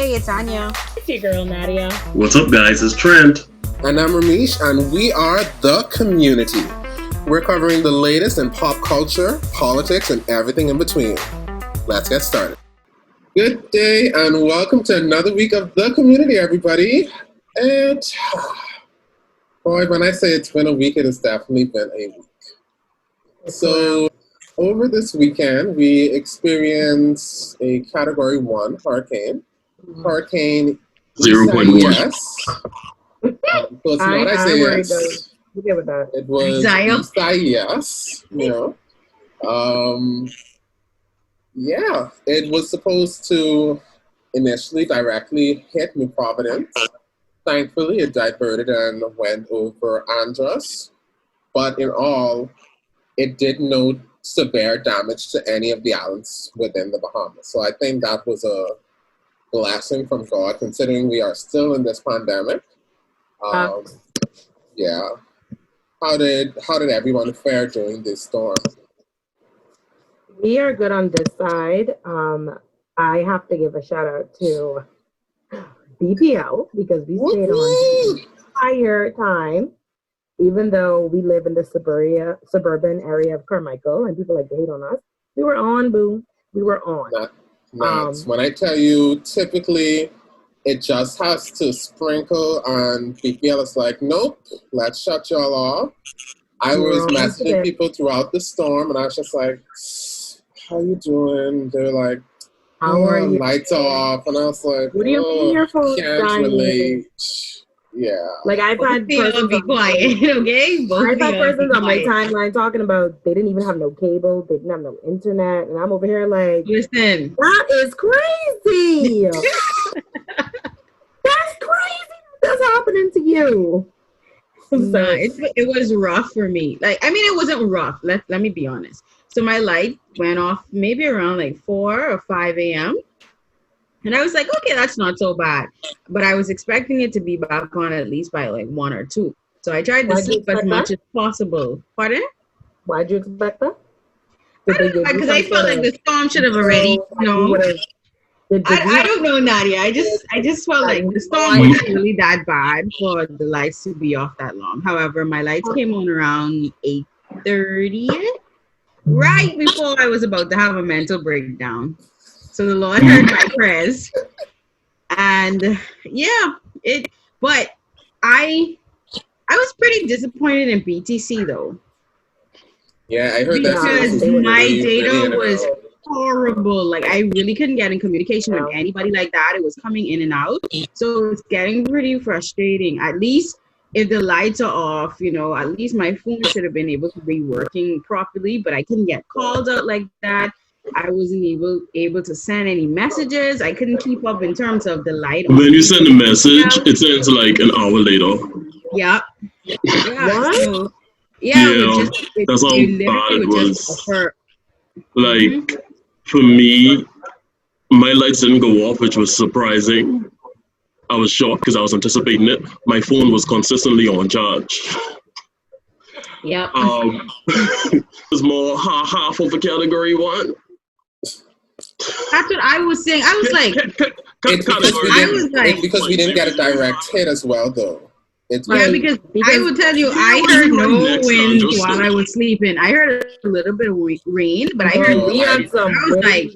Hey, it's Anya. It's your girl, Nadia. What's up, guys? It's Trent. And I'm Ramesh, and we are The Community. We're covering the latest in pop culture, politics, and everything in between. Let's get started. Good day, and welcome to another week of The Community, everybody. And, boy, when I say it's been a week, it has definitely been a week. So, over this weekend, we experienced a Category 1 hurricane. Hurricane 0.1. Yes. Close to what Isaias. With that. It was Isaias, yeah, it was supposed to initially directly hit New Providence. Thankfully, it diverted and went over Andros. But in all, it did no severe damage to any of the islands within the Bahamas. So I think that was a blessing from God, considering we are still in this pandemic. Yeah. How did everyone fare during this storm? We are good on this side. I have to give a shout out to BPL because we stayed on the entire time, even though we live in the suburban area of Carmichael, and people like to hate on us. We were on, boo. We were on. Nice. When I tell you, typically it just has to sprinkle, and BPL is like, nope, let's shut y'all off. I was messaging people throughout the storm, and I was just like, how you doing? They're like, how are you? Lights off. And I was like, what do you mean your phone's can't dying? relate. Yeah. Like I've had persons be quiet, okay? I've had persons on my timeline talking about they didn't even have no cable, they didn't have no internet, and I'm over here like, listen, that is crazy. That's crazy. That's happening to you. No, it was rough for me. It wasn't rough. Let me be honest. So my light went off maybe around like 4 or 5 a.m. And I was like, okay, that's not so bad. But I was expecting it to be back on at least by like 1 or 2. So I tried to sleep as much as possible. Pardon? Why'd you expect that? I don't know, because I felt like the storm should have already, I don't know, Nadia. I just felt like the storm wasn't really that bad for the lights to be off that long. However, my lights came on around 8:30, right before I was about to have a mental breakdown. So the Lord heard my prayers, and but I was pretty disappointed in BTC though. Yeah, I heard that because my data was horrible. Like I really couldn't get in communication with anybody like that. It was coming in and out, so it's getting pretty frustrating. At least if the lights are off, at least my phone should have been able to be working properly. But I couldn't get called out like that. I wasn't able to send any messages. I couldn't keep up in terms of the light. When you send a message, it sends like an hour later. Yeah. What? That's how bad it was. Like, for me, my lights didn't go off, which was surprising. I was shocked because I was anticipating it. My phone was consistently on charge. Yep. It was more half of a Category 1. That's what I was saying. I was like, it's because we didn't get a direct hit as well, though. Because I will tell you, I heard no wind while I was sleeping. I heard a little bit of rain, but I heard we had some. I was like,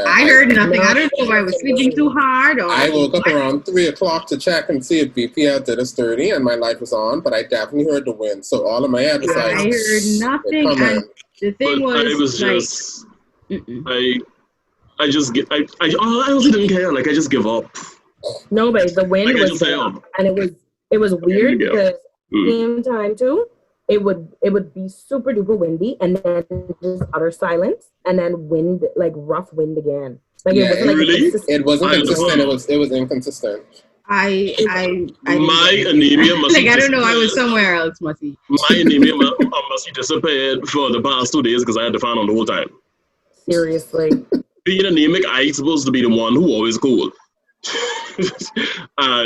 I heard nothing. I don't know if I was sleeping too hard or. I woke up around 3 o'clock to check and see if BPL did a sturdy, and my light was on, but I definitely heard the wind. So all of my head was like, I heard nothing, and the thing was like, just, I also didn't care. Like I just give up. No, but the wind was there, and it was weird because same time too. It would be super duper windy, and then just utter silence, and then wind, like rough wind again. Like it wasn't like it wasn't consistent. It was inconsistent. My anemia must I don't know. I was somewhere else, Mussy. My anemia must be disappeared for the past 2 days because I had to fan on the whole time. Seriously. Being anemic, I'm supposed to be the one who always cool. I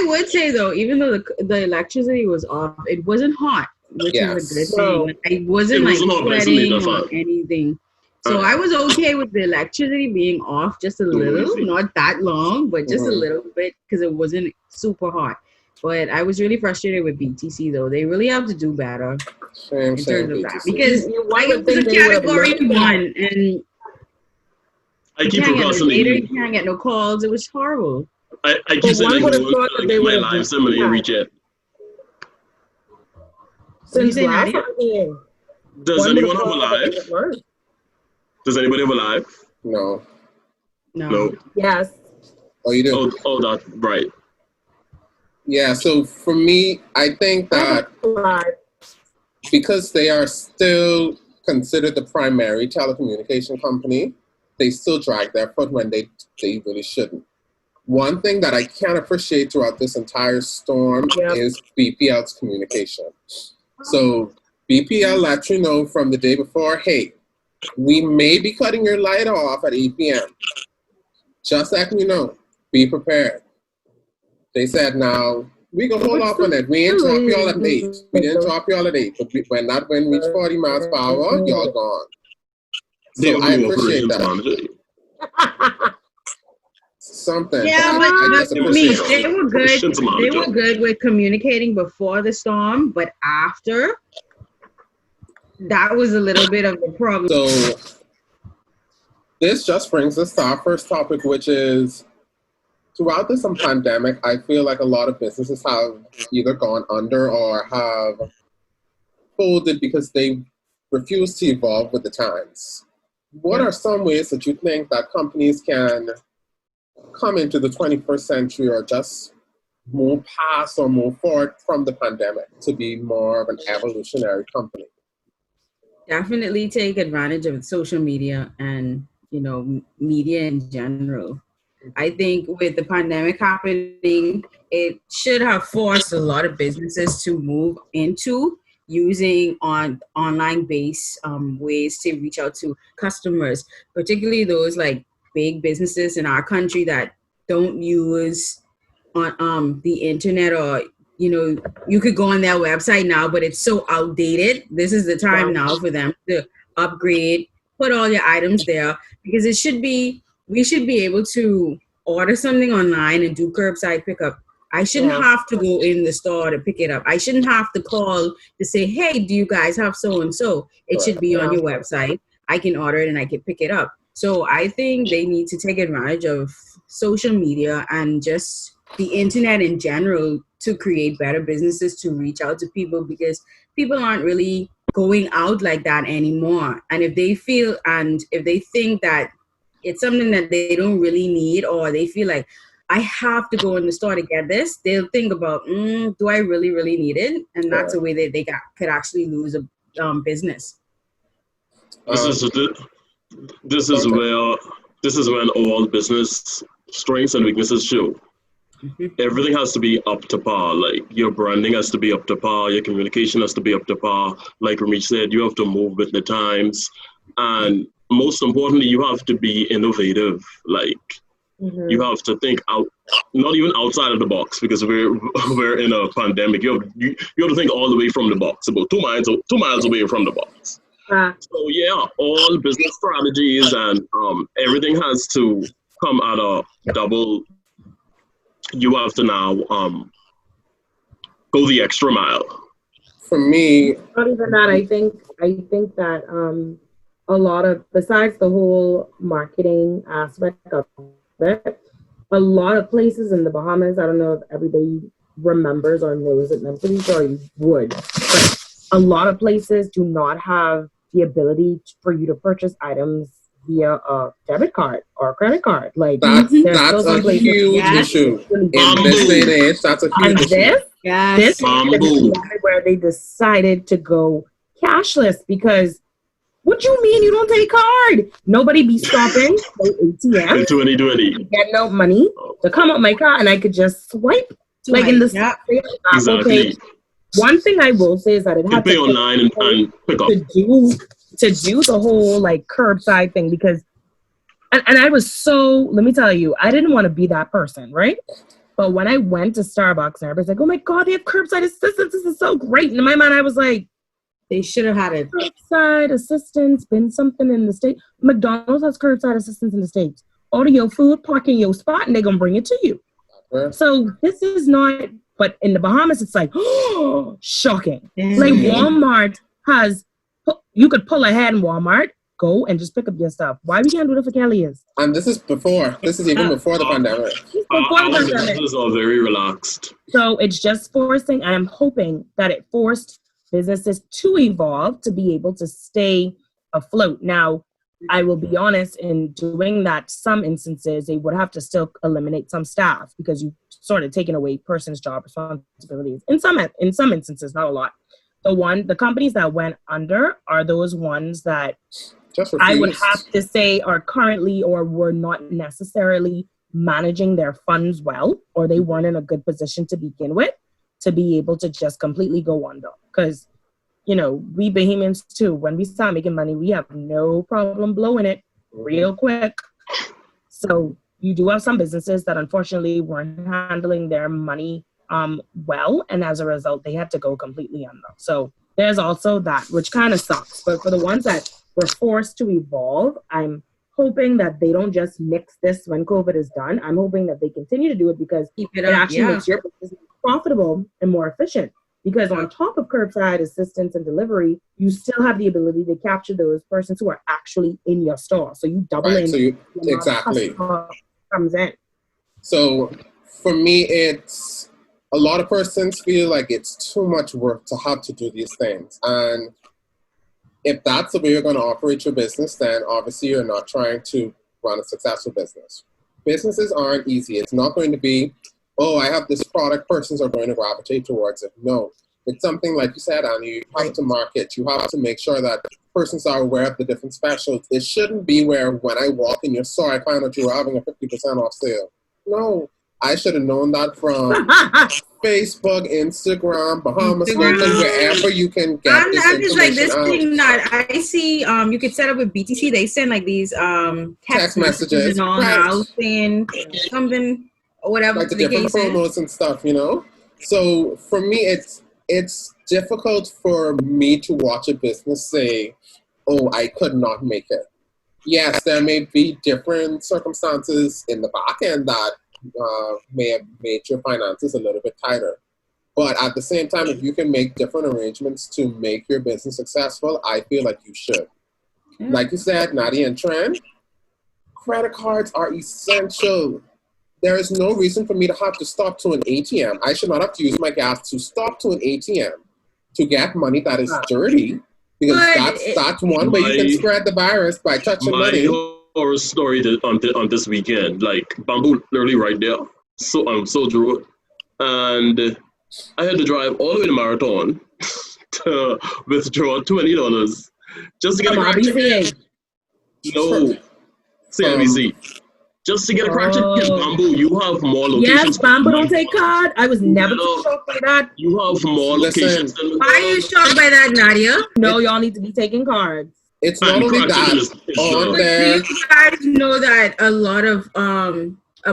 would say though, even though the electricity was off, it wasn't hot, which is a good thing. I wasn't sweating or anything. So I was okay with the electricity being off just a little, not that long, but just a little bit because it wasn't super hot. But I was really frustrated with BTC though. They really have to do better in terms of that because it was a category 1 and I keep procrastinating. You can't get no calls. It was horrible. I keep saying my live sim and didn't reach it. Since last does anyone have a live? Does anybody have a live? No. Yes. Oh, you do? Oh, that's right. Yeah, so for me, I think that because they are still considered the primary telecommunication company, they still drag their foot when they really shouldn't. One thing that I can't appreciate throughout this entire storm is BPL's communication. So BPL let you know from the day before, hey, we may be cutting your light off at 8 p.m. Just letting you know, be prepared. They said, now, we can hold off on it. We ain't drop y'all at 8. We didn't drop y'all at 8. But when that wind reached 40 miles per hour, y'all gone. So I appreciate that. Something. Yeah, but for me, they were good. They were good with communicating before the storm, but after, that was a little bit of the problem. So this just brings us to our first topic, which is throughout this pandemic, I feel like a lot of businesses have either gone under or have folded because they refuse to evolve with the times. What are some ways that you think that companies can come into the 21st century or just move past or move forward from the pandemic to be more of an evolutionary company? Definitely take advantage of social media and, media in general. I think with the pandemic happening, it should have forced a lot of businesses to move into using online-based ways to reach out to customers, particularly those like big businesses in our country that don't use on the internet, or you could go on their website now, but it's so outdated. This is the time now for them to upgrade, put all your items there, because we should be able to order something online and do curbside pickup. I shouldn't have to go in the store to pick it up. I shouldn't have to call to say, hey, do you guys have so-and-so? It should be on your website. I can order it and I can pick it up. So I think they need to take advantage of social media and just the internet in general to create better businesses to reach out to people, because people aren't really going out like that anymore. And if they think that it's something that they don't really need, or they feel like I have to go in the store to get this, they'll think about, do I really, really need it? And that's a way that they could actually lose a business. This is when all business strengths and weaknesses show. Mm-hmm. Everything has to be up to par. Like your branding has to be up to par. Your communication has to be up to par. Like Ramesh said, you have to move with the times, and most importantly, you have to be innovative. Like you have to think out, not even outside of the box, because we're in a pandemic. You have to think all the way from the box, about 2 miles away from the box. So yeah, all business strategies and everything has to come at a double. You have to now go the extra mile. For me, not even that. I think that a lot of, besides the whole marketing aspect of it, a lot of places in the Bahamas, I don't know if everybody remembers or knows it, and I'm pretty sure you would, but a lot of places do not have the ability for you to purchase items via a debit card or a credit card. Like that's a huge issue in this day and age. That's a huge issue. This is where they decided to go cashless, because what you mean you don't take card? Nobody be stopping the ATM in 2020. Get no money to come up my card, and I could just swipe like in the exactly. One thing I will say is that it had to pay online and pick up to do the whole like curbside thing, because and I was so, let me tell you, I didn't want to be that person, right? But when I went to Starbucks and I was like, oh my God, they have curbside assistance, this is so great. And in my mind I was like, They should have had it. Curbside assistance, been something in the state. McDonald's has curbside assistance in the States. Order your food, park in your spot, and they're going to bring it to you. So this is not, but in the Bahamas, it's like, oh, shocking. Like Walmart has, you could pull ahead in Walmart, go and just pick up your stuff. Why we can't do that for Kelly's? And this is even before the pandemic. This is all very relaxed. So it's just forcing, and I'm hoping that it forced businesses to evolve to be able to stay afloat. Now, I will be honest, in doing that, some instances, they would have to still eliminate some staff because you sort of taken away person's job responsibilities. In some instances, not a lot. The companies that went under are those ones that I would have to say are currently or were not necessarily managing their funds well, or they weren't in a good position to begin with to be able to just completely go under. Because, you know, we Bahamians too, when we start making money, we have no problem blowing it real quick. So you do have some businesses that unfortunately weren't handling their money well, and as a result, they had to go completely under. So there's also that, which kind of sucks. But for the ones that were forced to evolve, I'm hoping that they don't just mix this when COVID is done. I'm hoping that they continue to do it because it actually makes your business profitable and more efficient. Because on top of curbside assistance and delivery, you still have the ability to capture those persons who are actually in your store. So you double in. So exactly comes in. So for me, it's a lot of persons feel like it's too much work to have to do these things. And if that's the way you're going to operate your business, then obviously you're not trying to run a successful business. Businesses aren't easy. It's not going to be, oh, I have this product, persons are going to gravitate towards it. No, it's something like you said, Annie, you have to market. You have to make sure that persons are aware of the different specials. It shouldn't be where when I walk in your store, I find out you were having a 50% off sale. No, I should have known that from Facebook, Instagram, Bahamas, local, wherever you can get this I'm just like this out. thing that I see. You could set up with BTC. They send like these text messages and all now saying something or whatever. Like the different promos and stuff, you know. So for me, it's difficult for me to watch a business say, "Oh, I could not make it." Yes, there may be different circumstances in the back end that may have made your finances a little bit tighter. But at the same time, if you can make different arrangements to make your business successful, I feel like you should. Yeah. Like you said, Nadia and Trent, credit cards are essential. There is no reason for me to have to stop to an ATM. I should not have to use my gas to stop to an ATM to get money that is dirty, because that's one way you can spread the virus, by touching money. Horror story on this weekend, like Bamboo literally right there. So I'm Soldier Road, and I had to drive all the way to Marathon to withdraw $20 just to get a crack check. No, CNBC. Just to get a crack check. Bamboo, you have more locations. Yes, Bamboo don't take card. I was never shocked by that. You have more locations. Why are you shocked by that, Nadia? No, y'all need to be taking cards. It's not only that. On there. You guys know that a lot of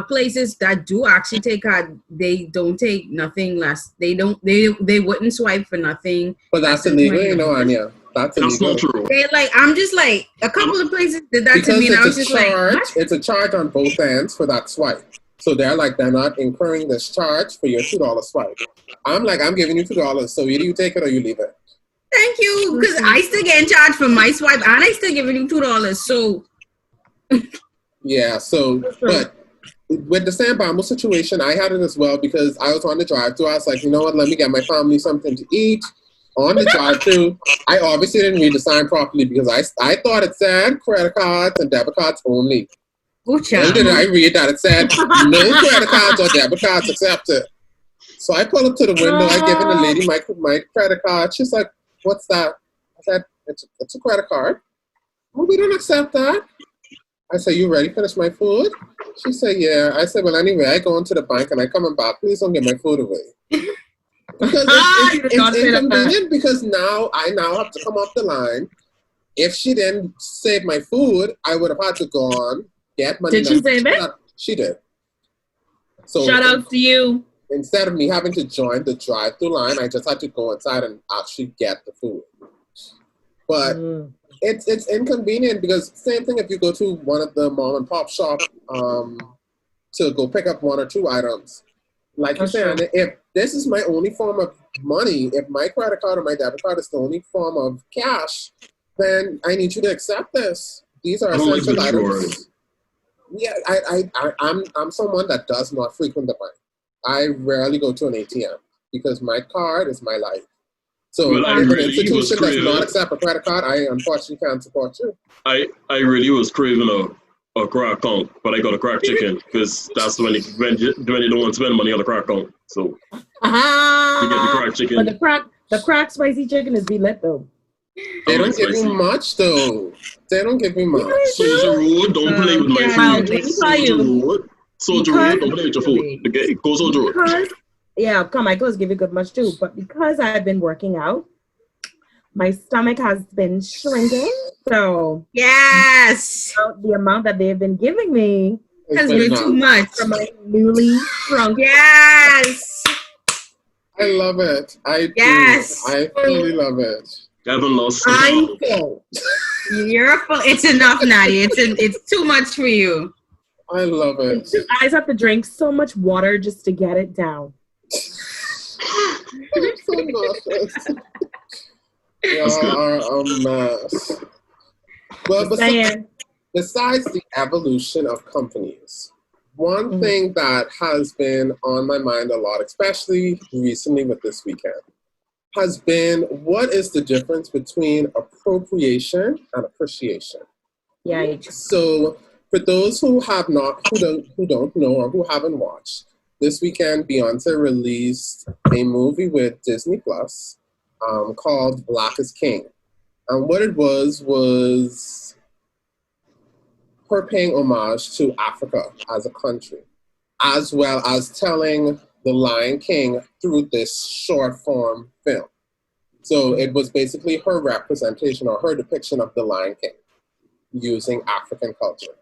places that do actually take card, they don't take nothing less. They wouldn't swipe for nothing. But that's illegal, you know, Anya. That's not true. I'm just like, a couple of places did that to me, and I was just like, what? It's a charge on both ends for that swipe. So they're not incurring this charge for your $2 swipe. I'm like, I'm giving you $2, so either you take it or you leave it. Thank you, because I still get charged for my swipe, and I still giving you $2. So yeah, so but with the San Bamboo situation, I had it as well because I was on the drive-thru. I was like, you know what? Let me get my family something to eat. On the drive-thru, I obviously didn't read the sign properly because I thought it said credit cards and debit cards only. When did I read that? It said no credit cards or debit cards accepted. So I pulled up to the window. I given the lady my credit card. She's like, "What's that?" I said, it's a credit card. "Oh, we don't accept that." I said, "You ready to finish my food?" She said, "Yeah." I said, "Well, anyway, I go into the bank and I coming back. Please don't get my food away." Because it's inconvenient because I now have to come off the line. If she didn't save my food, I would have had to go on, get money. Did she save it? She did. So shout out to you. Instead of me having to join the drive-thru line, I just had to go inside and actually get the food. But it's inconvenient because same thing if you go to one of the mom and pop shop to go pick up one or two items. Like you said, if this is my only form of money, if my credit card or my debit card is the only form of cash, then I need you to accept this. These are essential items. Yeah, I'm someone that does not frequent the bank. I rarely go to an ATM because my card is my life. So if an institution does not accept a credit card, I unfortunately can't support you. I really was craving a crack account, but I got a crack chicken because that's when you don't want to spend money on a crack account. So you get the crack chicken. But the crack spicy chicken is be lit though. They don't give you much though. They don't give you much. Soldier Road, don't play with my food. Soldier Road, don't play with your food. Go Soldier Road. Yeah, my clothes give you good much too. But because I've been working out, my stomach has been shrinking. So yes, the amount that they've been giving me has been too much for my newly shrunk. Yes, I love it. I really love it. Haven't lost. I'm full. You're full. It's enough, Nadia. It's too much for you. I love it. I just have to drink so much water just to get it down. So nauseous. Y'all are a mess. Well, besides the evolution of companies, one thing that has been on my mind a lot, especially recently with this weekend, has been what is the difference between appropriation and appreciation? Yeah. So for those who don't know or who haven't watched, this weekend Beyonce released a movie with Disney Plus called Black is King. And what it was her paying homage to Africa as a country, as well as telling the Lion King through this short form film. So it was basically her representation or her depiction of the Lion King using African culture.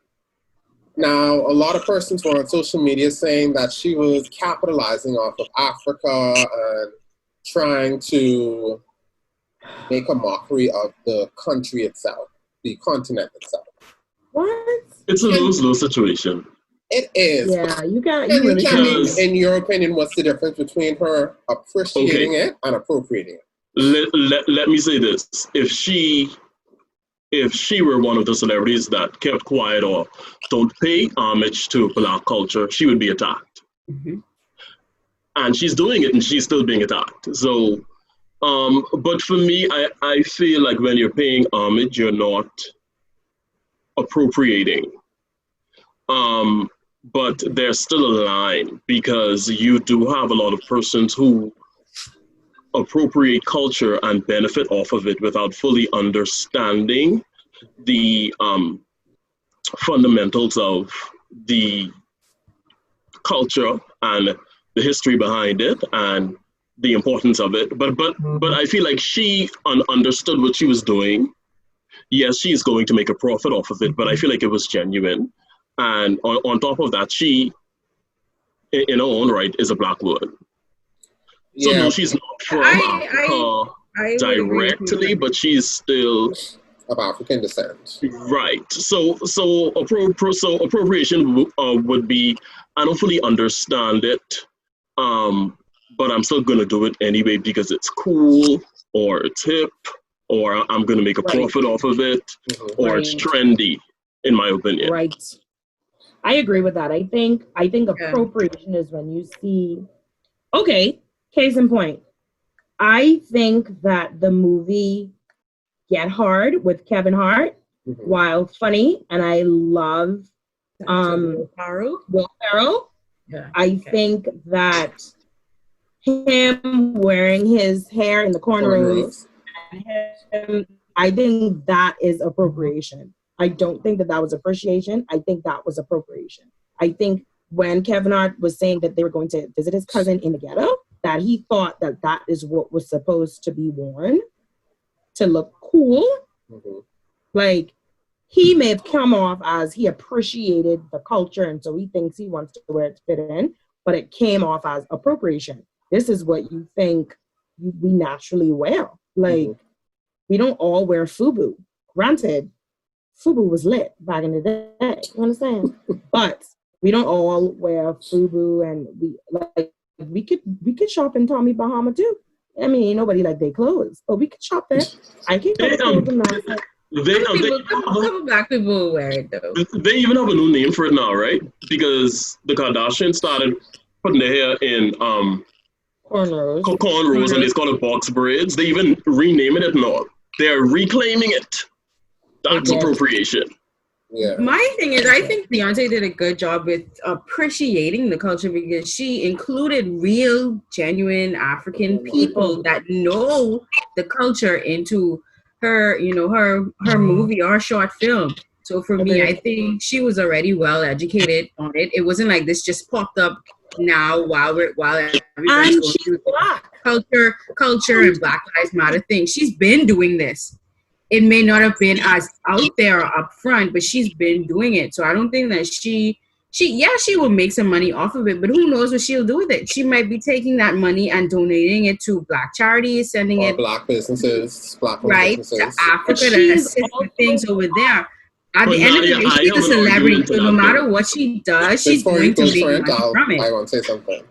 Now, a lot of persons were on social media saying that she was capitalizing off of Africa and trying to make a mockery of the country itself, the continent itself. What? It's a lose-lose situation. It is. Yeah, you got. In your opinion, what's the difference between her appreciating it and appropriating it? Let me say this: if she were one of the celebrities that kept quiet or don't pay homage to Black culture, she would be attacked. Mm-hmm. And she's doing it, and she's still being attacked. So, but for me, I feel like when you're paying homage, you're not appropriating. But there's still a line because you do have a lot of persons who appropriate culture and benefit off of it without fully understanding the fundamentals of the culture and the history behind it and the importance of it. But I feel like she understood what she was doing. Yes, she's going to make a profit off of it, but I feel like it was genuine. And on top of that, she, in her own right, is a Black woman. So no, she's not from Africa directly, but she's still of African descent. Right. So appropriation would be, I don't fully understand it, but I'm still gonna do it anyway because it's cool or it's hip or I'm gonna make a profit off of it or it's trendy, in my opinion. Right. I agree with that. I think appropriation is when you see, okay, case in point, I think that the movie Get Hard with Kevin Hart, while funny, and I love Will Ferrell. Yeah, I think that him wearing his hair in the cornrows, I think that is appropriation. I don't think that was appreciation. I think that was appropriation. I think when Kevin Hart was saying that they were going to visit his cousin in the ghetto, that he thought that is what was supposed to be worn to look cool. Mm-hmm. Like, he may have come off as he appreciated the culture, and so he thinks he wants to wear it to fit in, but it came off as appropriation. This is what you think we naturally wear. Like, we don't all wear FUBU. Granted, FUBU was lit back in the day. You understand? But we don't all wear FUBU, and we could shop in Tommy Bahama too. I mean, ain't nobody like their clothes, but we could shop there. I can go to the Some black people wear it though. They even have a new name for it now, right? Because the Kardashians started putting their hair in cornrows, and they call it box braids. They even renaming it now. They're reclaiming it. That's appropriation. Yeah. My thing is, I think Beyonce did a good job with appreciating the culture because she included real, genuine African people that know the culture into her, her movie or short film. So for me, I think she was already well educated on it. It wasn't like this just popped up now while everybody's going through the culture and Black Lives Matter thing. She's been doing this. It may not have been as out there or up front, but she's been doing it. So I don't think that she will make some money off of it, but who knows what she'll do with it. She might be taking that money and donating it to Black charities, sending it Black businesses, Black businesses. To Africa to assist with things over there. At the end of the day, she's a celebrity, so no matter what she does, she's going to make money from it. I want to say something.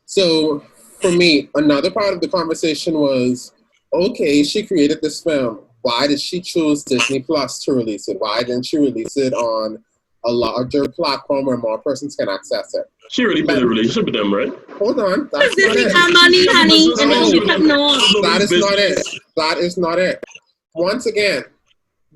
So for me, another part of the conversation was, okay, she created this film. Why did she choose Disney Plus to release it? Why didn't she release it on a larger platform where more persons can access it? She already built a relationship with them, right? Hold on. That's not it. Money, honey. And then she said no. That is not it. That is not it. Once again,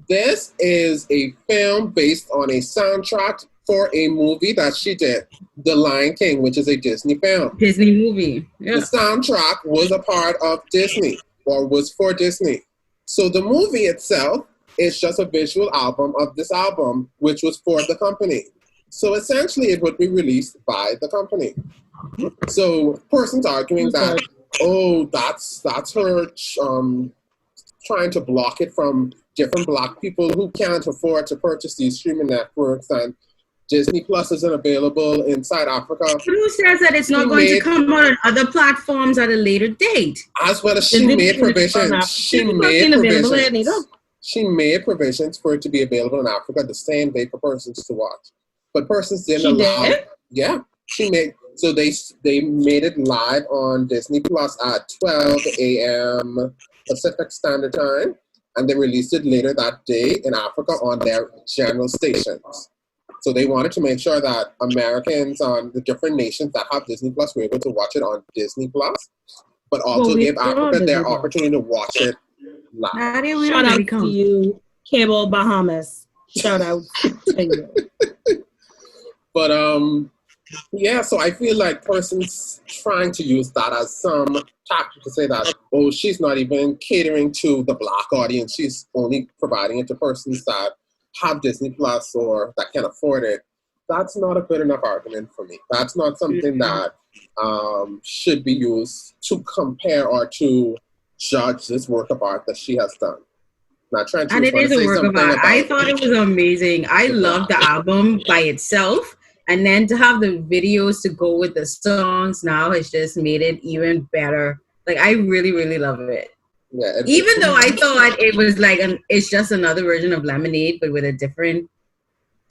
this is a film based on a soundtrack for a movie that she did, The Lion King, which is a Disney film. Disney movie. Yeah. The soundtrack was a part of Disney, or was for Disney. So the movie itself is just a visual album of this album, which was for the company. So essentially it would be released by the company. So persons arguing that, that's her trying to block it from different Black people who can't afford to purchase these streaming networks, and Disney Plus isn't available inside Africa. Who says that it's not going to come out on other platforms at a later date? As well as she made provisions. She made provisions for it to be available in Africa the same day for persons to watch. But persons didn't allow. Yeah, she made. So they made it live on Disney Plus at 12 a.m. Pacific Standard Time, and they released it later that day in Africa on their general stations. So they wanted to make sure that Americans on the different nations that have Disney Plus were able to watch it on Disney Plus, but also give Africa their opportunity to watch it live. Shout out to you, Cable Bahamas. Shout out to you. But yeah, so I feel like persons trying to use that as some tactic to say that, she's not even catering to the Black audience. She's only providing it to persons that have Disney Plus or that can afford it. That's not a good enough argument for me. That's not something that should be used to compare or to judge this work of art that she has done. Not trying to. And it is a work of art. I thought it was amazing. I love the album by itself. And then to have the videos to go with the songs now has just made it even better. Like, I really, really love it. Yeah, even though I thought it was like it's just another version of Lemonade, but with a different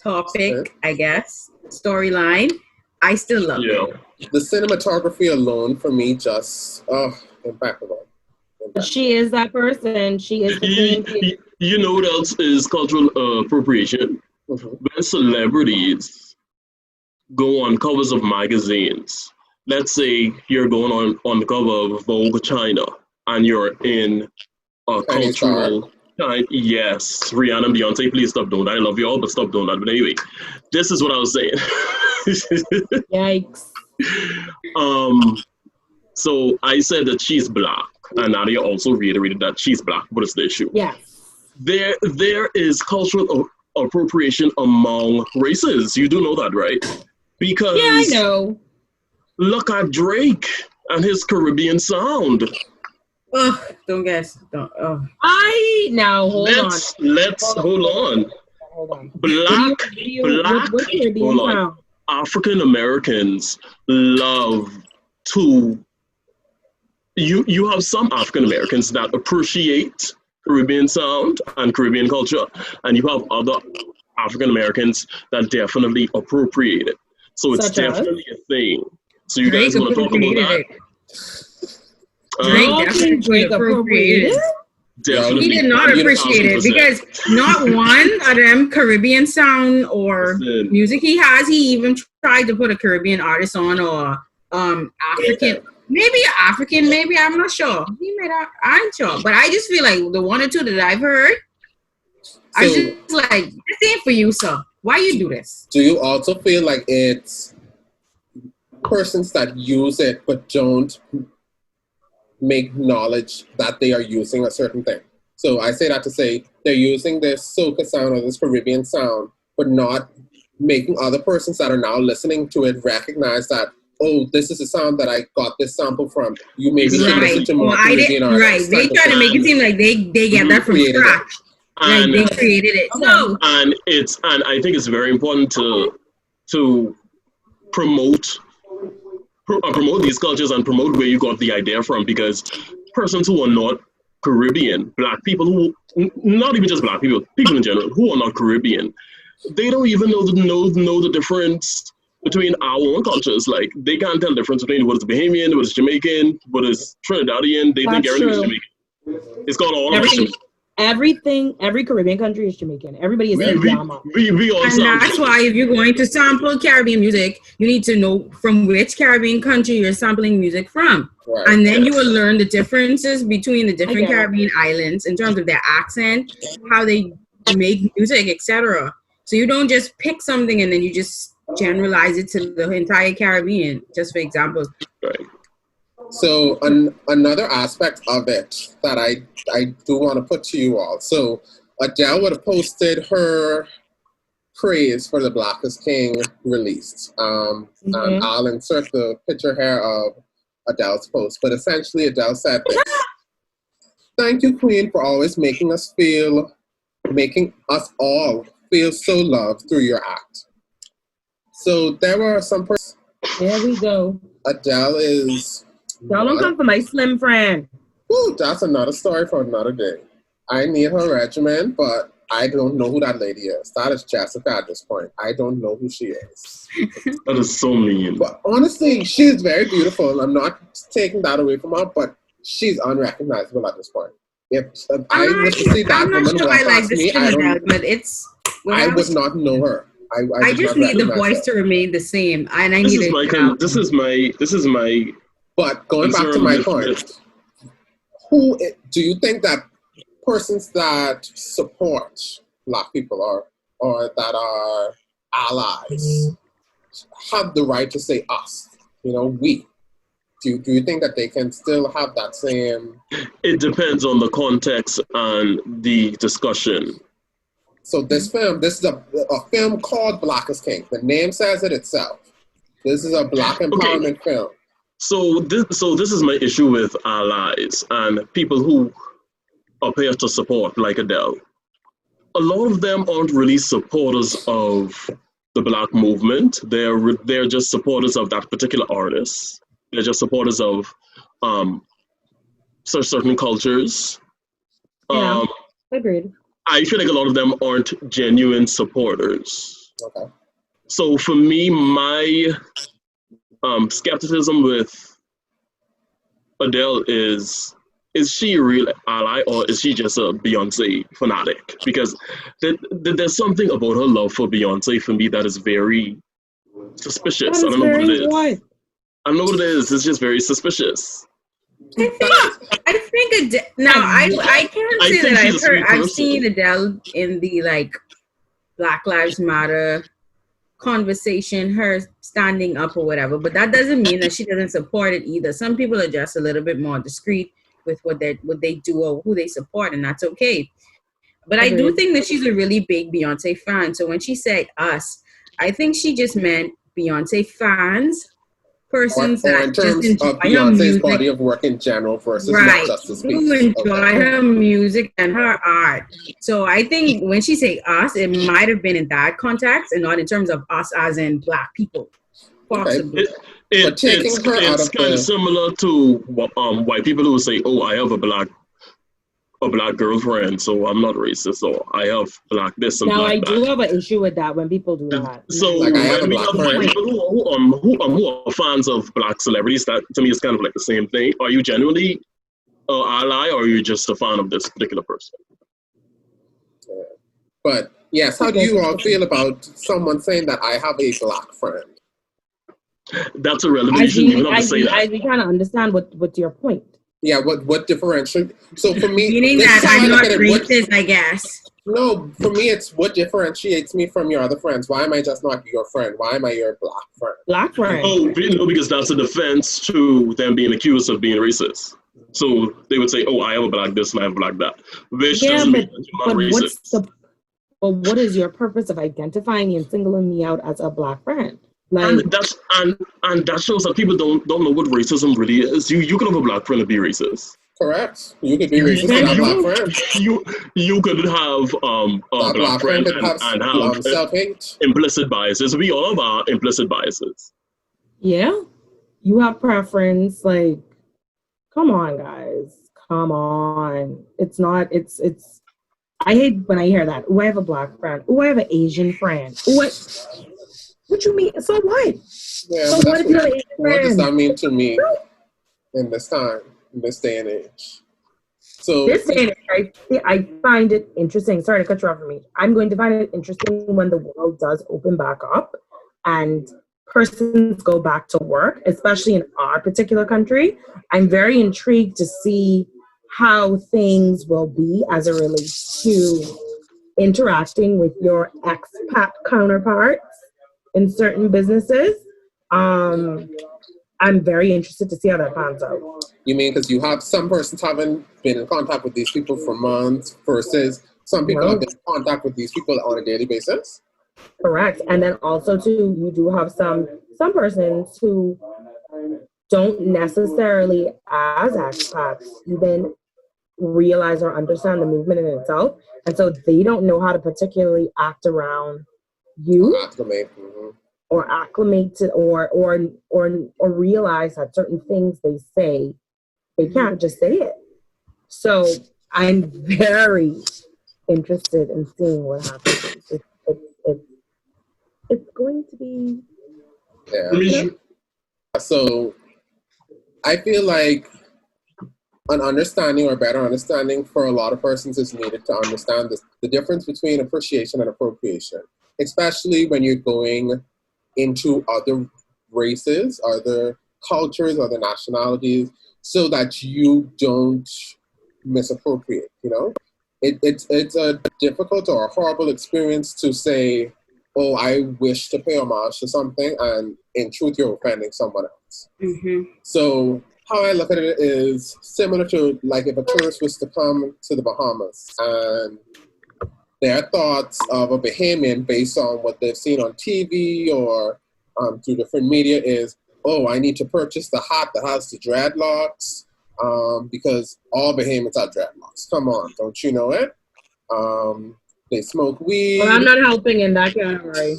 topic, I guess, storyline, I still love it. The cinematography alone for me just impeccable. She is that person. She is the queen. You know what else is cultural appropriation? When celebrities go on covers of magazines. Let's say you're going on the cover of Vogue China, and you're in a cultural time. Yes, Rihanna and Beyonce, please stop doing that. I love you all, but stop doing that. But anyway, this is what I was saying. Yikes. So I said that she's Black, and Nadia also reiterated that she's Black. What is the issue? Yes. There is cultural appropriation among races. You do know that, right? Because I know. Look at Drake and his Caribbean sound. Don't guess. Don't. Hold on. Black. Hold on. African Americans love to. You have some African Americans that appreciate Caribbean sound and Caribbean culture, and you have other African Americans that definitely appropriate it. So it's definitely a thing. So you guys want to talk about that? Drake appropriated it. Definitely. He did not appreciate it because not one of them Caribbean sound or music he has. He even tried to put a Caribbean artist on or African, maybe I'm not sure. I'm sure, but I just feel like the one or two that I've heard, I just like, this ain't for you, sir. Why you do this? Do you also feel like it's persons that use it but don't make knowledge that they are using a certain thing? So I say that to say they're using this soca sound or this Caribbean sound, but not making other persons that are now listening to it recognize that, oh, this is a sound that I got this sample from. You maybe should listen to more Caribbean artists. Right, they try to make it seem like they get that from scratch. And, like they created it. No. And I think it's very important to promote these cultures and promote where you got the idea from, because persons who are not Caribbean, Black people who, not even just Black people, people in general who are not Caribbean, they don't even know the difference between our own cultures. Like, they can't tell the difference between what is Bahamian, what is Jamaican, what is Trinidadian. They think everything is Jamaican. It's called all of us. Every Caribbean country is Jamaican. Everybody is saying Yama. And that's why if you're going to sample Caribbean music, you need to know from which Caribbean country you're sampling music from. Right. And then you will learn the differences between the different Caribbean islands in terms of their accent, how they make music, etc. So you don't just pick something and then you just generalize it to the entire Caribbean, just for example. Right. So another aspect of it that I do want to put to you all. So Adele would have posted her praise for the Black is King release. And I'll insert the picture here of Adele's post. But essentially Adele said this: "Thank you, Queen, for always making us all feel so loved through your act." So there were some persons. There we go. Adele is... Y'all don't come for my slim friend. Ooh, that's another story for another day. I need her regimen, but I don't know who that lady is. That is Jessica at this point. I don't know who she is. That is so mean. But honestly, she's very beautiful. I'm not taking that away from her, but she's unrecognizable at this point. If I was to see that woman walk past me, I would not know her. I just need the voice to remain the same, and I need it. This is my. But going back to my point, who do you think that persons that support Black people or that are allies have the right to say us? You know, we. Do you think that they can still have that same? It depends on the context and the discussion. So this is a film called Black is King. The name says it itself. This is a Black empowerment film. So this is my issue with allies and people who appear to support, like Adele. A lot of them aren't really supporters of the Black movement. They're just supporters of that particular artist. They're just supporters of certain cultures. Yeah, agreed. I feel like a lot of them aren't genuine supporters. Okay. So for me, my skepticism with Adele is she a real ally or is she just a Beyonce fanatic? Because there's something about her love for Beyonce for me that is very suspicious. I don't know what it is. I don't know what it is. It's just very suspicious. I think Adele, now I can't say that I've seen Adele in the like Black Lives Matter conversation, her standing up or whatever, but that doesn't mean that she doesn't support it either. Some people are just a little bit more discreet with what they do or who they support, and that's okay. But I do think that she's a really big Beyonce fan. So when she said us, I think she just meant Beyonce fans, persons or that in terms just enjoy of Beyonce's body of work in general versus not just the speech. Who enjoy her music and her art. So I think when she say us, it might have been in that context and not in terms of us as in Black people. Possibly. Okay. It's kind of similar to white people who say, "Oh, I have a Black a black girlfriend, so I'm not racist. So I have black this and now black I that. do have an issue with that when people do that. So like I have a when we black have friend. people who are fans of black celebrities, that to me is kind of like the same thing. Are you genuinely an ally, or are you just a fan of this particular person? Yeah. But yes, how do you all feel about someone saying that I have a black friend? That's irrelevant. You shouldn't even have to say that. I trying to understand what's your point. Yeah, what differentiates? So for me, meaning that I'm not racist, I guess. No, for me, it's what differentiates me from your other friends. Why am I just not your friend? Why am I your black friend? Black friend. Oh, no, because that's a defense to them being accused of being racist. So they would say, "Oh, I have a black this and I have a black that," which doesn't mean that you're not racist. What is your purpose of identifying me and singling me out as a black friend? Like, and that shows that people don't know what racism really is. You could have a black friend and be racist. Correct. You could be racist and have black friends. You could have a black friend and have self-hate, implicit biases. We all have our implicit biases. Yeah, you have preference. Like, come on, guys, come on. It's not. It's. I hate when I hear that. Oh, I have a black friend. Oh, I have an Asian friend. What you mean? So what? Yeah, so what does that mean to me in this time, in this day and age? So this day and age, I find it interesting. Sorry to cut you off for me. I'm going to find it interesting when the world does open back up and persons go back to work, especially in our particular country. I'm very intrigued to see how things will be as it relates to interacting with your expat counterparts in certain businesses. I'm very interested to see how that pans out. You mean because you have some persons haven't been in contact with these people for months versus some people have been in contact with these people on a daily basis? Correct. And then also too, you do have some persons who don't necessarily as expats even realize or understand the movement in itself. And so they don't know how to particularly act around you. Or acclimate to or realize that certain things they say, they can't just say it. So I'm very interested in seeing what happens. It's going to be. Yeah. So I feel like an understanding or better understanding for a lot of persons is needed to understand the difference between appreciation and appropriation, especially when you're going into other races, other cultures, other nationalities, so that you don't misappropriate, you know? It's a difficult or a horrible experience to say, oh, I wish to pay homage to something, and in truth, you're offending someone else. Mm-hmm. So how I look at it is similar to like if a tourist was to come to the Bahamas and their thoughts of a Bahamian based on what they've seen on TV or through different media is, oh, I need to purchase the hat that has the dreadlocks because all Bahamians have dreadlocks. Come on, don't you know it? They smoke weed. Well, I'm not helping in that category.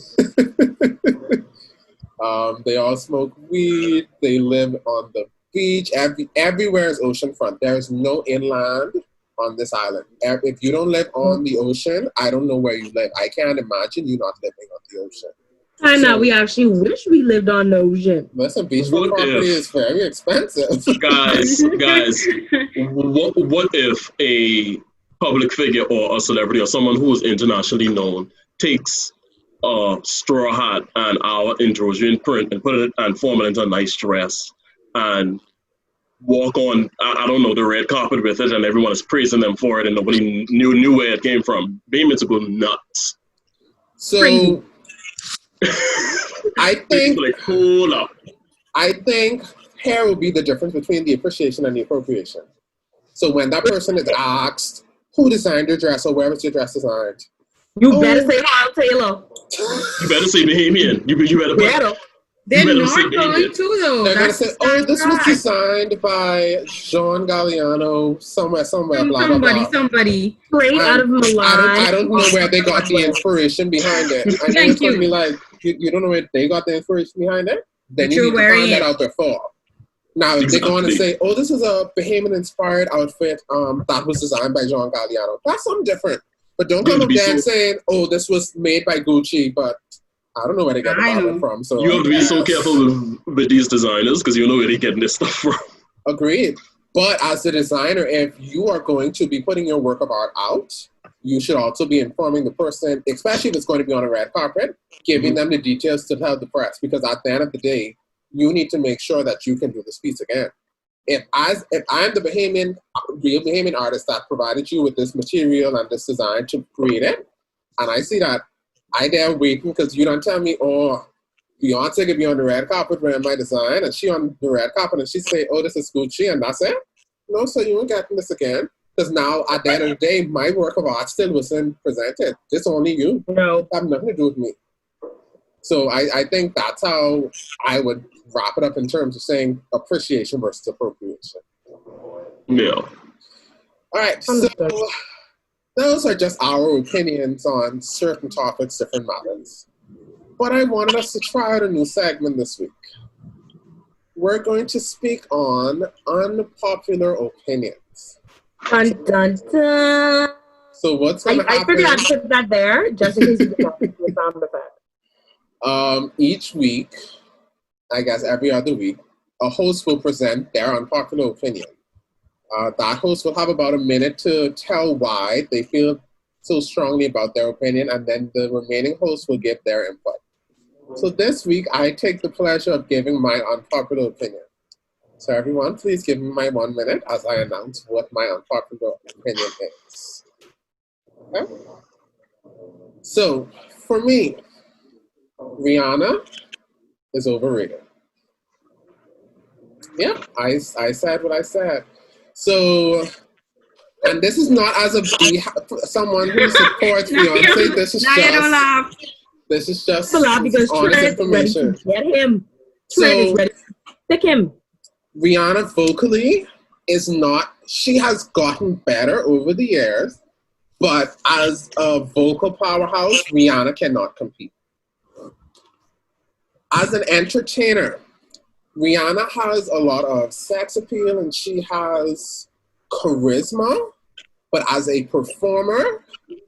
They all smoke weed. They live on the beach. Everywhere is oceanfront. There is no inland on this island. If you don't live on the ocean, I don't know where you live. I can't imagine you not living on the ocean. I know, we actually wish we lived on the ocean. Listen, beachfront property is very expensive. Guys, what if a public figure or a celebrity or someone who is internationally known takes a straw hat and our intrusion print and put it and form it into a nice dress and walk on, I don't know, the red carpet with it, and everyone is praising them for it, and nobody knew where it came from? Bahamians will go nuts. So, crazy. I think, like, hold up. I think here will be the difference between the appreciation and the appropriation. So when that person is asked, who designed your dress or where was your dress designed? You better say Hal Taylor. You better say Bahamian. You better. They're not going to, though. They're going to say, oh, this was designed by John Galliano, somewhere, blah, blah, blah. Somebody. Straight out of Milan. I don't know where they got the inspiration behind it. And Thank you. Be like, you don't know where they got the inspiration behind it? Then you need to find that out before. Now, if they go on and say, oh, this is a Bahamian-inspired outfit that was designed by John Galliano, that's something different. But don't come up there and saying, oh, this was made by Gucci, but I don't know where they get the fabric from. So you have to be so careful with these designers because you know where they're getting this stuff from. Agreed. But as a designer, if you are going to be putting your work of art out, you should also be informing the person, especially if it's going to be on a red carpet, giving them the details to tell the press. Because at the end of the day, you need to make sure that you can do this piece again. If I'm the real Bahamian artist that provided you with this material and this design to create it, and I see that I there waiting because you don't tell me, oh, Beyonce could be on the red carpet wearing my design, and she on the red carpet, and she say, oh, this is Gucci, and that's it? No, so you won't get this again. Because now, at the end of the day, my work of art still wasn't presented. It's only you. No. It have nothing to do with me. So I think that's how I would wrap it up in terms of saying appreciation versus appropriation. Yeah. All right, so those are just our opinions on certain topics, different matters. But I wanted us to try out a new segment this week. We're going to speak on unpopular opinions. Dun, dun, dun. So what's going to happen? I forgot to put that there, just in case you get the sound effect. Each week, I guess every other week, a host will present their unpopular opinion. That host will have about a minute to tell why they feel so strongly about their opinion, and then the remaining hosts will give their input. So this week, I take the pleasure of giving my unpopular opinion. So everyone, please give me my 1 minute as I announce what my unpopular opinion is. Okay? So, for me, Rihanna is overrated. Yeah, I said what I said. So, and this is not as someone who supports Beyonce. This is just honest information. Get him. Trent is ready to pick him. Rihanna vocally is not. She has gotten better over the years, but as a vocal powerhouse, Rihanna cannot compete. As an entertainer, Rihanna has a lot of sex appeal and she has charisma, but as a performer,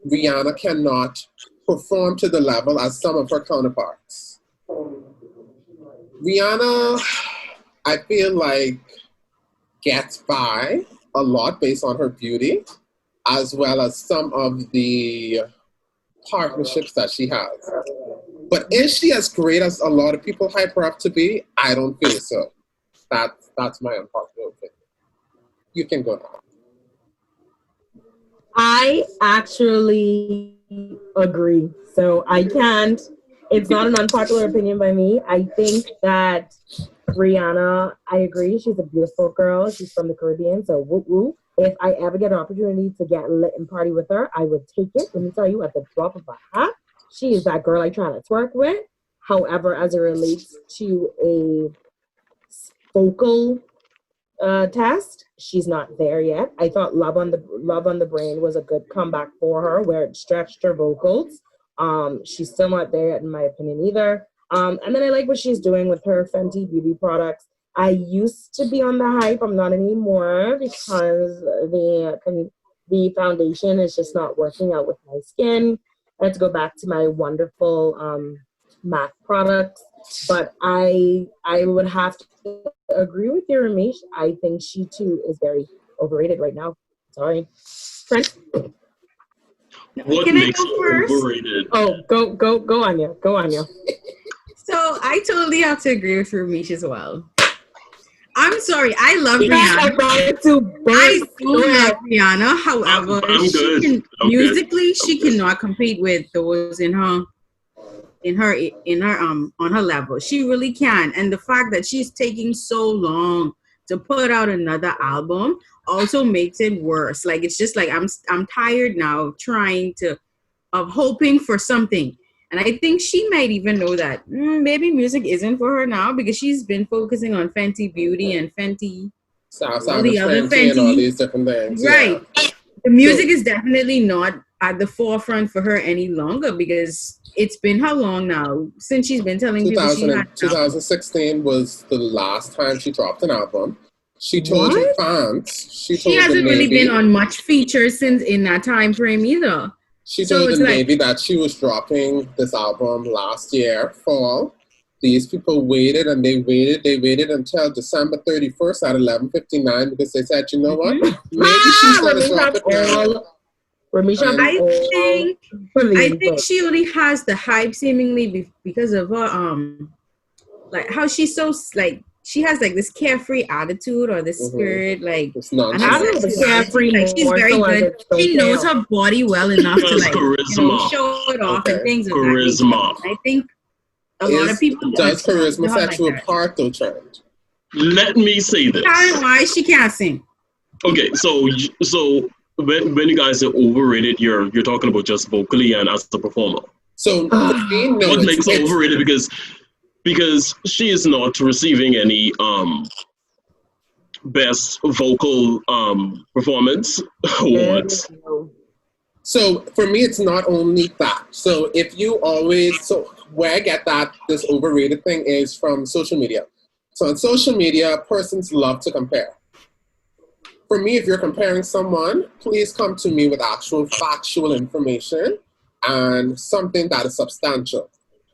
Rihanna cannot perform to the level as some of her counterparts. Rihanna, I feel like, gets by a lot based on her beauty, as well as some of the partnerships that she has. But is she as great as a lot of people hype her up to be? I don't feel so. That's my unpopular opinion. You can go now. I actually agree. So I can't. It's not an unpopular opinion by me. I think that Rihanna, I agree. She's a beautiful girl. She's from the Caribbean. So woo woo. If I ever get an opportunity to get lit and party with her, I would take it. Let me tell you, at the drop of a hat, she is that girl I try to twerk with. However, as it relates to a vocal test, she's not there yet. I thought Love on the Brain was a good comeback for her, where it stretched her vocals. She's still not there yet, in my opinion, either. And then I like what she's doing with her Fenty beauty products. I used to be on the hype. I'm not anymore because the foundation is just not working out with my skin. I had to go back to my wonderful MAC products. But I would have to agree with you, Ramesh. I think she too is very overrated right now. Sorry. Trent? What Can makes I go first? overrated? Oh, go Anya. Go Anya. So I totally have to agree with Ramesh as well. I'm sorry, I love Rihanna. I do love Rihanna. However, she cannot compete with those on her level. She really can. And the fact that she's taking so long to put out another album also makes it worse. Like, it's just like I'm tired now of hoping for something. And I think she might even know that maybe music isn't for her now, because she's been focusing on Fenty Beauty and Fenty, all the other Fenty, and all these different things. Right. Yeah. The music is definitely not at the forefront for her any longer, because it's been how long now since she's been telling people she had 2016 was the last time she dropped an album. She told her fans. She hasn't really been on much features since in that time frame either. She told the Navy that she was dropping this album last year, fall. These people waited and they waited until December 31st at 11:59 because they said, you know what? Maybe she's going to drop it now. I think she only has the hype seemingly because of her like how she's so like she has like this carefree attitude or this spirit, like it's not. I don't know, carefree. Like she's very good. She knows her body well enough to like show it off and things. Charisma. I think a lot of people does charisma set you apart, though, Trent? Let me say this. Why she can't sing? Okay, so when you guys are overrated, you're talking about just vocally and as a performer. So what makes her overrated? Because she is not receiving any best vocal performance awards. So for me, it's not only that. So if you where I get that this overrated thing is from social media. So on social media, persons love to compare. For me, if you're comparing someone, please come to me with actual factual information and something that is substantial.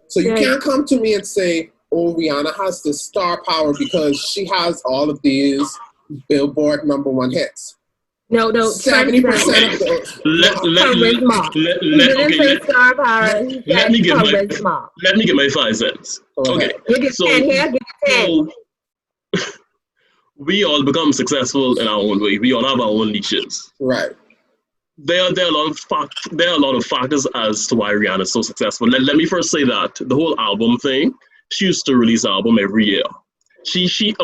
So you can't come to me and say, oh, Rihanna has this star power because she has all of these Billboard #1 hits. No, 70% of those. Let me get my 5 cents. Okay. So we all become successful in our own way. We all have our own niches. Right. There are a lot of factors as to why Rihanna is so successful. Let me first say that the whole album thing, she used to release an album every year. You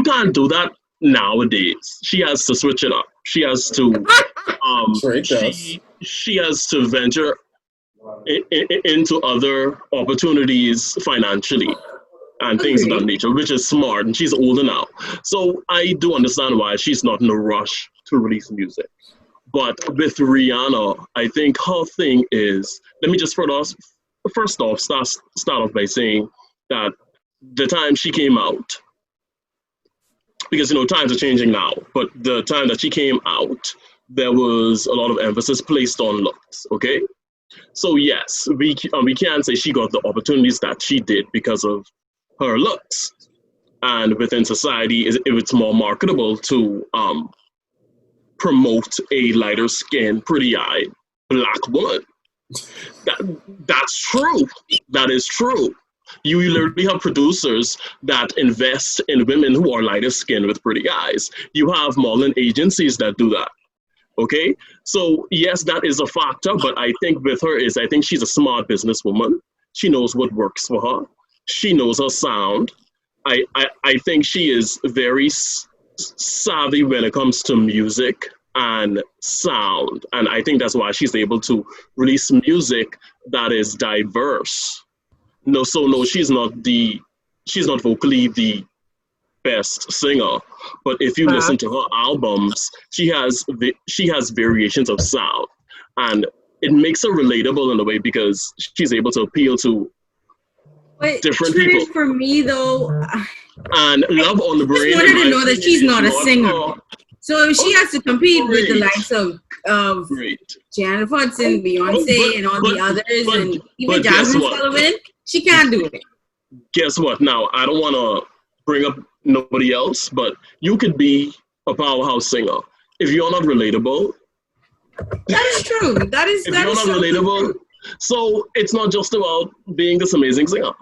can't do that nowadays. She has to switch it up. She has to she has to venture into other opportunities financially and things of that nature, which is smart, and she's older now. So I do understand why she's not in a rush to release music. But with Rihanna, I think her thing is, let me just start off by saying that the time she came out, because times are changing now, but the time that she came out, there was a lot of emphasis placed on looks, okay? So yes, we can say she got the opportunities that she did because of her looks. And within society, if it's more marketable to promote a lighter skinned, pretty-eyed Black woman. That's true. That is true. You literally have producers that invest in women who are lighter skinned with pretty eyes. You have modeling agencies that do that. Okay? So yes, that is a factor, but I think with her I think she's a smart businesswoman. She knows what works for her. She knows her sound. I think she is very savvy when it comes to music and sound, and I think that's why she's able to release music that is diverse. No, she's not vocally the best singer, but if you listen to her albums, she has variations of sound, and it makes her relatable in a way because she's able to appeal to different people. For me, though, and Love on the Brain. I just wanted to know that she's not a singer. So if she has to compete with the likes of Janet Hudson, Beyonce, and all the others, and even Jasmine Sullivan, she can't do it. Guess what? Now, I don't want to bring up nobody else, but you could be a powerhouse singer. If you're not relatable. That is true. If you're not relatable, so it's not just about being this amazing singer.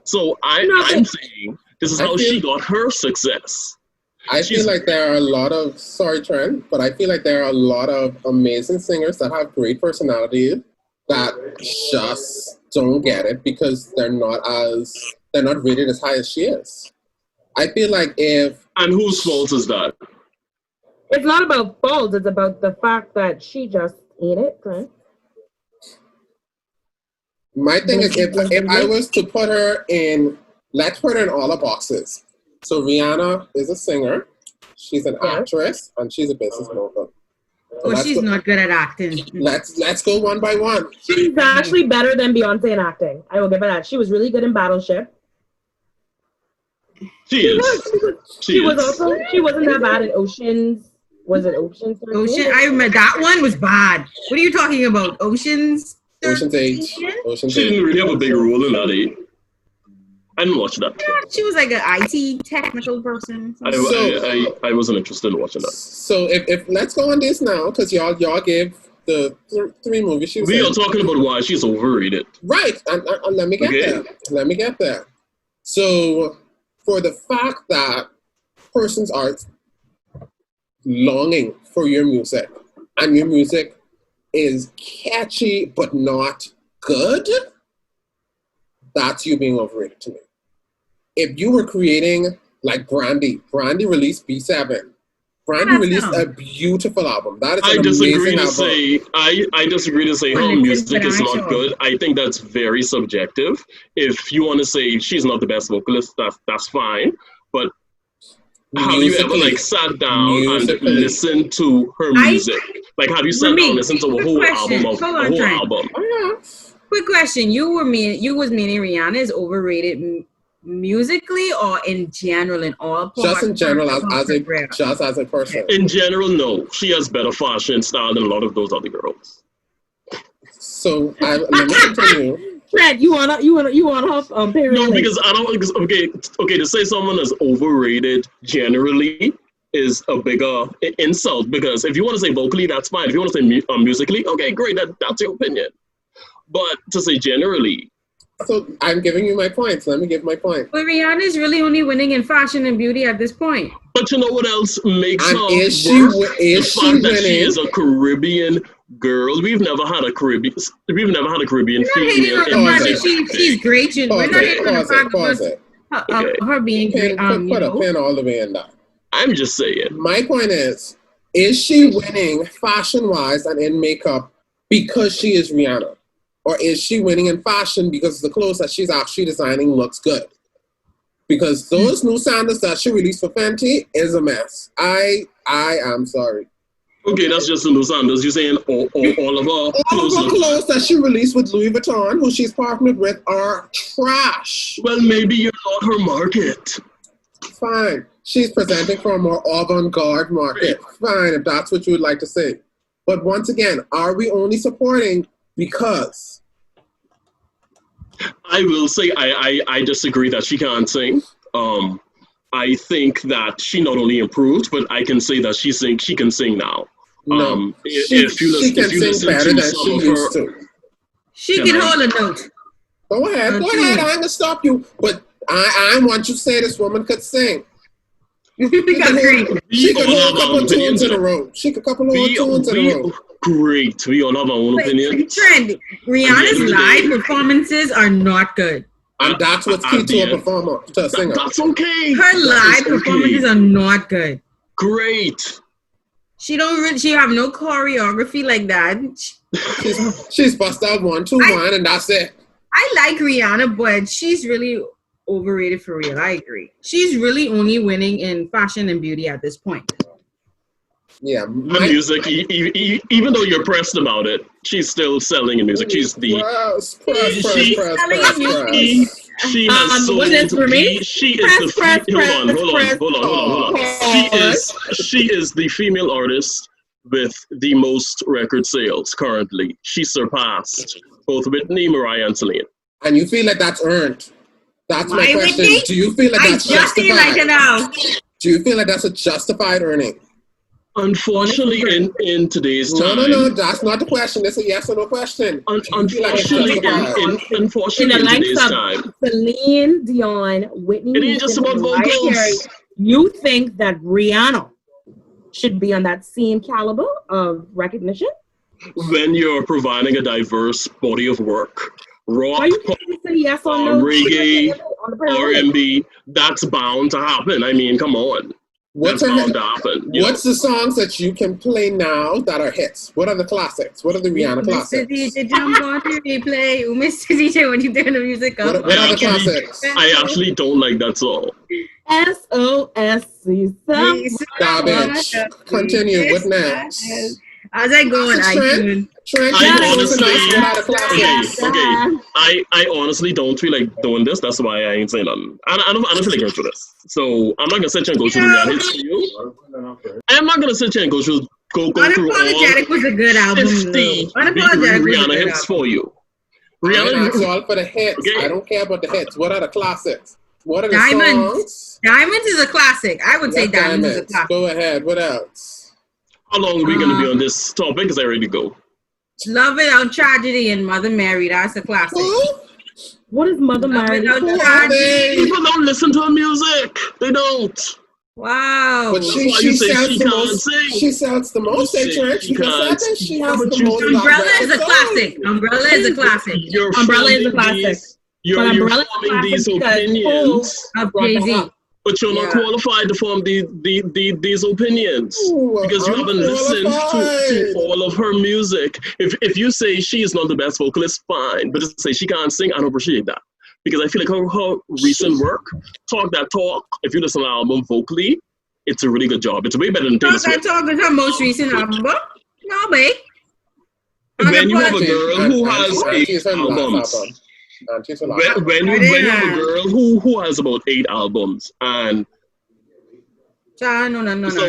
So I'm saying this is how she got her success. I feel like there are a lot of, sorry Trent, but I feel like there are a lot of amazing singers that have great personalities that just don't get it because they're not rated as high as she is. I feel like and whose fault is that? It's not about fault, it's about the fact that she just ain't it, Trent. My thing is if I was to put her in, let's put her in all the boxes. So Rihanna is a singer, she's an actress, and she's a business mogul. Well, she's not good at acting. Let's go one by one. She's actually better than Beyonce in acting. I will give her that. She was really good in Battleship. She wasn't that bad in Oceans. Was it Oceans? I remember that one was bad. What are you talking about? Oceans 8. She didn't really have a big role in that 8. I didn't watch that. Yeah, she was like an IT technical person. I wasn't interested in watching that. So if let's go on this now, because y'all gave the 3 movies. We are talking about why she's overrated. Right, and let me get there. So for the fact that persons are longing for your music, and your music is catchy but not good, that's you being overrated to me. If you were creating like Brandy released B7. Brandy released a beautiful album. That is an amazing album. I disagree to say her music is not good. I think that's very subjective. If you want to say she's not the best vocalist, that's fine. But have you ever like sat down and listened to her music? Have you sat down and listened to a whole album? Quick question: You was meaning Rihanna is overrated musically or in general in all parts? Just in general, as a person. In general, no. She has better fashion style than a lot of those other girls. So let me continue. Fred, you want her pay? No, because I don't. Okay. To say someone is overrated generally is a bigger insult. Because if you want to say vocally, that's fine. If you want to say musically, okay, great. That's your opinion. But to say generally. So I'm giving you my points. Let me give my point. But Rihanna's really only winning in fashion and beauty at this point. But you know what else makes her is she winning? She is a Caribbean girl. We've never had a Caribbean female. She's great. We're not even going to talk about her being great. Put a pin all the way in that. I'm just saying. My point is she winning fashion-wise and in makeup because she is Rihanna? Or is she winning in fashion because the clothes that she's actually designing looks good? Because those new sandals that she released for Fenty is a mess. I am sorry. Okay, that's just the new sandals. You're saying all of her clothes that she released with Louis Vuitton, who she's partnered with, are trash. Well, maybe you're not her market. Fine. She's presenting for a more avant-garde market. Fine, if that's what you would like to say. But once again, are we only supporting because? I will say I disagree that she can't sing. I think that she not only improved, but I can say that she can sing now. No, she can sing better than she used to. She can hold a note. Go ahead. I'm gonna stop you. But I want you to say this woman could sing. She could hold a couple of tunes in a row. Great. We all have our own opinion. Trend. Rihanna's live performances are not good. And that's what's key to a performer, to a singer. That's okay. Her live performances are not good. Great. She have no choreography like that. She's bust out 1, 2, 1, and that's it. I like Rihanna, but she's really overrated for real. I agree. She's really only winning in fashion and beauty at this point. Yeah, her music, even though you're pressed about it, she's still selling in music. She's the she has sold. She is the female artist with the most record sales currently. She surpassed both Whitney, Mariah, and Celine. And you feel like that's earned? That's my question. Whitney? Do you feel like that's justified? Feel like it now. Do you feel like that's a justified earning? Unfortunately, in today's time... No, that's not the question. That's a yes or no question. Unfortunately, in today's time... Celine Dion, Whitney... It ain't just about vocals. You think that Rihanna should be on that same caliber of recognition? When you're providing a diverse body of work, rock, pop, yes or no? reggae, R&B, that's bound to happen. I mean, come on. What's the songs that you can play now that are hits? What are the classics? What are the Rihanna classics? Mr. DJ, jump on to replay. Mr. DJ, when you're doing the music up. What are the classics? I actually don't like that song. SOSC. Garbage. Continue. What next? How's that going, iTunes? I honestly don't feel like doing this. That's why I ain't saying nothing. I don't feel like going through this. So I'm not gonna sit here and go through the Rihanna hits for you. I'm not gonna sit here and go through Unapologetic was a good album. 50 Rihanna hits for you. Rihanna is all for the hits. Okay. I don't care about the hits. What are the classics? What are the songs? Diamonds is a classic. I would say Diamonds is a classic. Go ahead. What else? How long are we going to be on this topic? Because I ready to go. Love Without Tragedy and Mother Mary. That's a classic. What is Mother Mary? People don't listen to her music. They don't. Wow. But she sells the most. Umbrella is a classic. Umbrella is a classic. Umbrella is a classic. You're forming these opinions. Of Jay-Z. But you're not qualified to form these opinions because you haven't listened to all of her music. If you say she is not the best vocalist, fine. But just say she can't sing, I don't appreciate that. Because I feel like her recent work, Talk That Talk, if you listen to the album vocally, it's a really good job. It's way better than Taylor Swift. Talk That Talk is her most recent album. No, babe. When you have a girl who has 8 albums. When you have a girl who has about 8 albums and so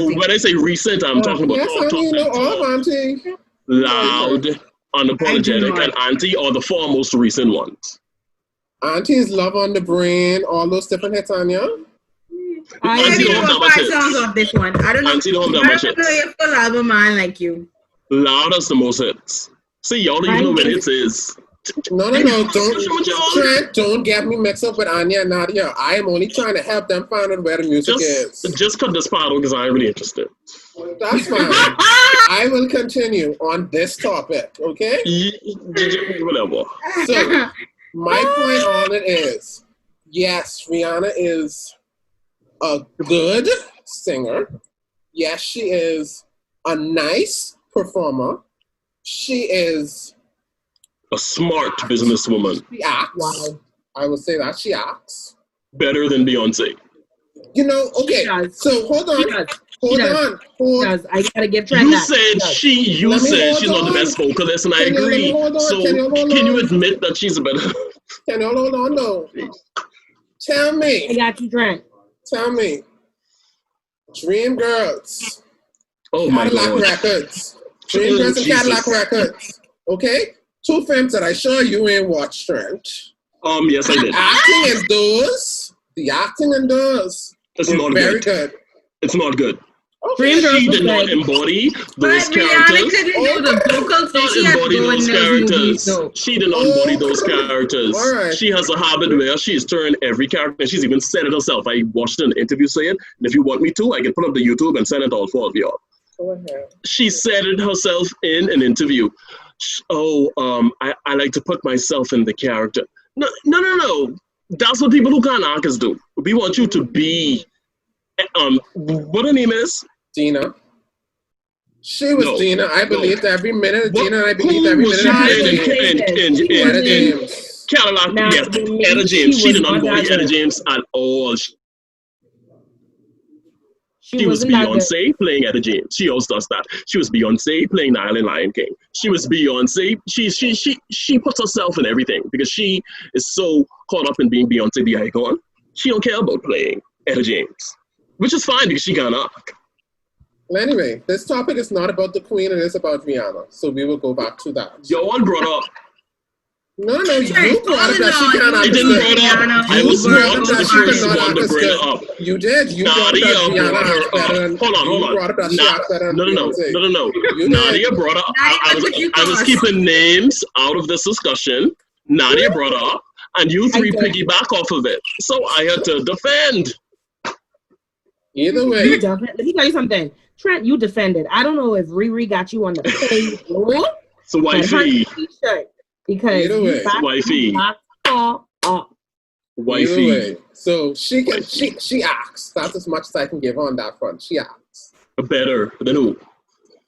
when I say recent, I'm talking about Loud, Unapologetic, and Auntie are the 4 most recent ones. Auntie's Love on the Brain, all those different hits on you. I don't know 5 songs off this one. I don't know. Auntie don't have that much hits. Your full album, man, like you. Loud has the most hits. See, y'all don't even know what hits is. No. Don't get me mixed up with Anya and Nadia. I am only trying to help them find out where the music is. Just cut this part because I'm really interested. That's fine. I will continue on this topic, okay? Whatever. So, my point on it is, yes, Rihanna is a good singer. Yes, she is a nice performer. She is a smart businesswoman. She acts. Wow. I would say that she acts. Better than Beyonce. You know, okay. So hold on. Hold on. I gotta give Trent that. You said she's not the best vocalist, and I agree. So can you admit that she's a better? Can you hold on? No. Tell me. I got you, Trent. Tell me. Dream Girls. Oh my God. Cadillac Records. Dream Girls and Cadillac Records. Okay. 2 films that I sure you ain't watched, Trent. Yes, I did. The acting in those. It's not very good. It's not good. Okay. She did not embody those characters. Rihanna couldn't do the vocals. She embody those characters. She did not embody those characters. Right. She has a habit where she's turned every character, and she's even said it herself. I watched an interview saying, and if you want me to, I can put up the YouTube and send it all for y'all. Go ahead. She said it herself in an interview. I like to put myself in the character. No. That's what people who can't act do. We want you to be, what her name is? Dina. She was Dina. I believed every minute of Dina, and I believed every minute of Cadillac. Yes, Etta James. She did not embody Etta James at all. She was Beyonce playing Etta James. She also does that. She was Beyonce playing Nile in Lion King. She was Beyonce. She puts herself in everything because she is so caught up in being Beyonce the icon. She don't care about playing Etta James, which is fine because she can't act. Well, anyway, this topic is not about the Queen. It is about Rihanna. So we will go back to that. Y'all brought up. No, you brought up that she can't I didn't bring it up. I was not the first one to bring it up. You did. You brought up that Rihanna acts better. Hold on. Brought up that she acts better. No. Nadia brought up. I was keeping names out of this discussion. Nadia brought up, and you 3 piggyback off of it. So I had to defend. Either way. Let me tell you something. Trent, you defended. I don't know if Riri got you on the page. So wifey. Because wifey. Wifey. So she acts. That's as much as I can give on that front. She acts. Better than who?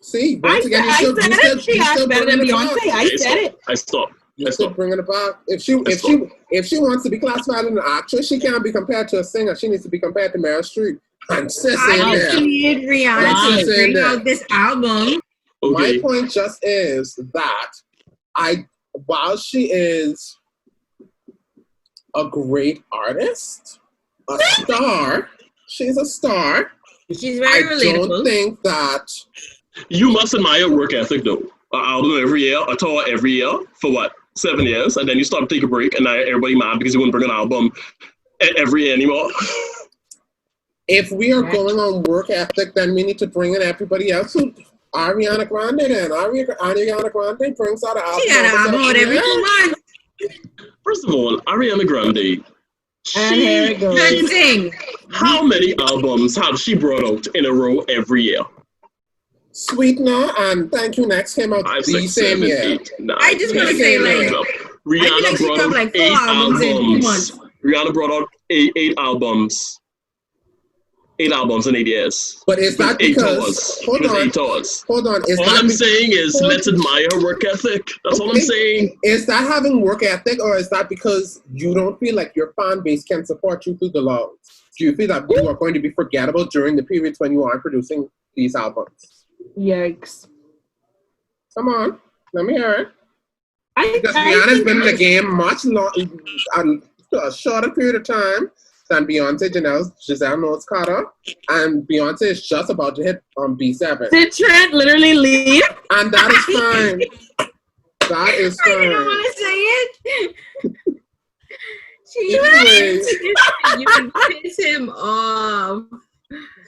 See, once again, she acts better than Beyonce. I said it. I stopped. You still bringing it back. If she wants to be classified as an actress, she can't be compared to a singer. She needs to be compared to Meryl Streep. I need Rihanna to bring out this album My point just is that while she is a great artist, a star, she's a star. She's very relatable. I don't think that... You must admire work ethic, though. An album every year, a tour every year, for what, 7 years? And then you start to take a break, and now everybody mad because you wouldn't bring an album every year anymore. If we are going on work ethic, then we need to bring in everybody else. So Ariana Grande then. Ariana Grande brings out an album. She got an album out every 2 months. First of all, Ariana Grande. And here it goes. How many albums has she brought out in a row every year? Sweetener and Thank You Next came out the same year. I just want to say, like, Rihanna brought out like 8 albums. In 2 months. Rihanna brought out 8 albums. 8 albums in 8 years. But is that because... Hold on. All I'm saying is let's admire her work ethic. That's all I'm saying. Is that having work ethic, or is that because you don't feel like your fan base can support you through the lows? Do you feel that you are going to be forgettable during the periods when you aren't producing these albums? Yikes. Come on. Let me hear it. Because Rihanna's been in the game much a shorter period of time than Beyonce, Giselle Knowles Carter, and Beyonce is just about to hit on B7. Did Trent literally leave? And that is fine. That is fine. I didn't want to say it. You can piss him off.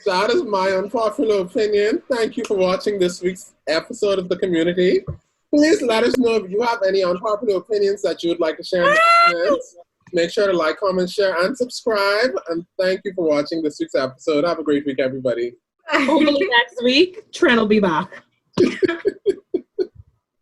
That is my unpopular opinion. Thank you for watching this week's episode of The Community. Please let us know if you have any unpopular opinions that you would like to share in the comments. Make sure to like, comment, share, and subscribe. And thank you for watching this week's episode. Have a great week, everybody. Hopefully next week, Trent will be back.